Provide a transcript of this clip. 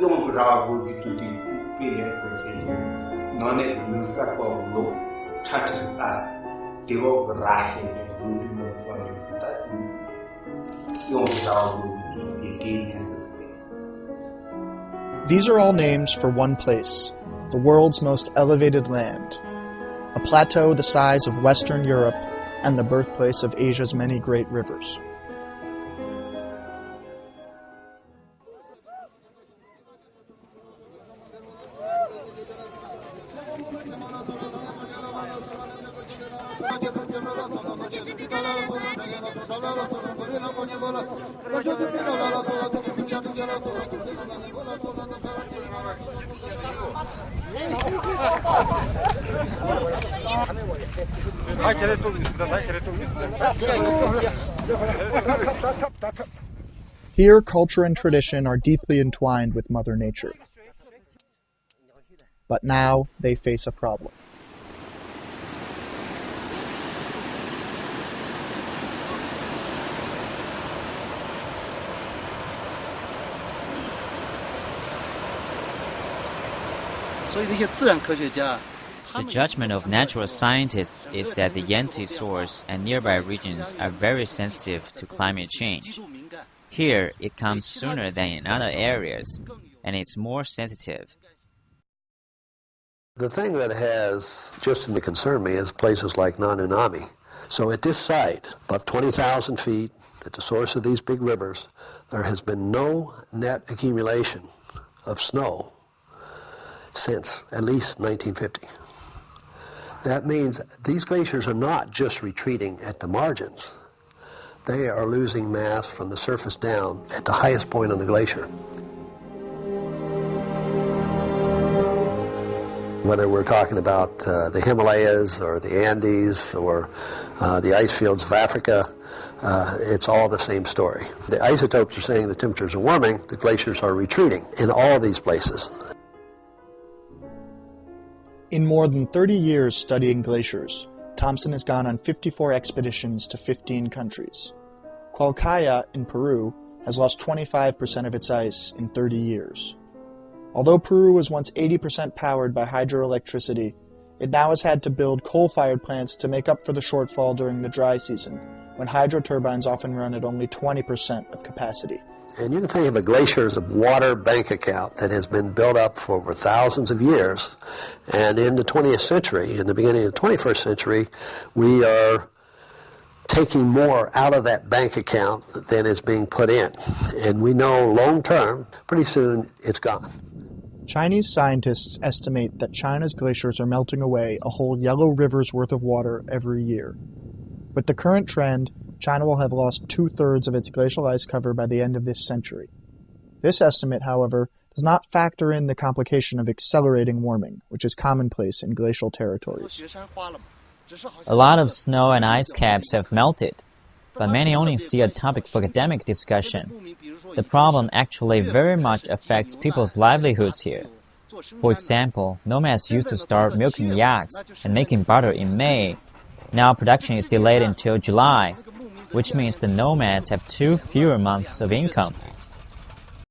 用ราบูดิตุติปีเลฟเซนอนเนนุกะโกโลชัตตาติโวกราเซนบูดิโนโกดิตา用ราบูดิตุติเน These are all names for one place, the world's most elevated land, a plateau the size of Western Europe and the birthplace of Asia's many great rivers. Here, culture and tradition are deeply entwined with Mother Nature. But now they face a problem. The judgment of natural scientists is that the Yangtze source and nearby regions are very sensitive to climate change. Here, it comes sooner than in other areas, and it's more sensitive. The thing that has just concerned me is places like Nanunami. So at this site, above 20,000 feet, at the source of these big rivers, there has been no net accumulation of snow since at least 1950. That means these glaciers are not just retreating at the margins. They are losing mass from the surface down at the highest point on the glacier. Whether we're talking about the Himalayas or the Andes or the ice fields of Africa, it's all the same story. The isotopes are saying the temperatures are warming, the glaciers are retreating in all these places. In more than 30 years studying glaciers, Thompson has gone on 54 expeditions to 15 countries. Qualcaya in Peru has lost 25% of its ice in 30 years. Although Peru was once 80% powered by hydroelectricity, it now has had to build coal-fired plants to make up for the shortfall during the dry season, when hydro turbines often run at only 20% of capacity. And you can think of a glacier as a water bank account that has been built up for over thousands of years. And in the 20th century, in the beginning of the 21st century, we are taking more out of that bank account than is being put in. And we know long term, pretty soon, it's gone. Chinese scientists estimate that China's glaciers are melting away a whole Yellow River's worth of water every year. With the current trend, China will have lost 2/3 of its glacial ice cover by the end of this century. This estimate, however, does not factor in the complication of accelerating warming, which is commonplace in glacial territories. A lot of snow and ice caps have melted, but many only see a topic for academic discussion. The problem actually very much affects people's livelihoods here. For example, nomads used to start milking yaks and making butter in May. Now production is delayed until July, which means the nomads have 2 fewer months of income.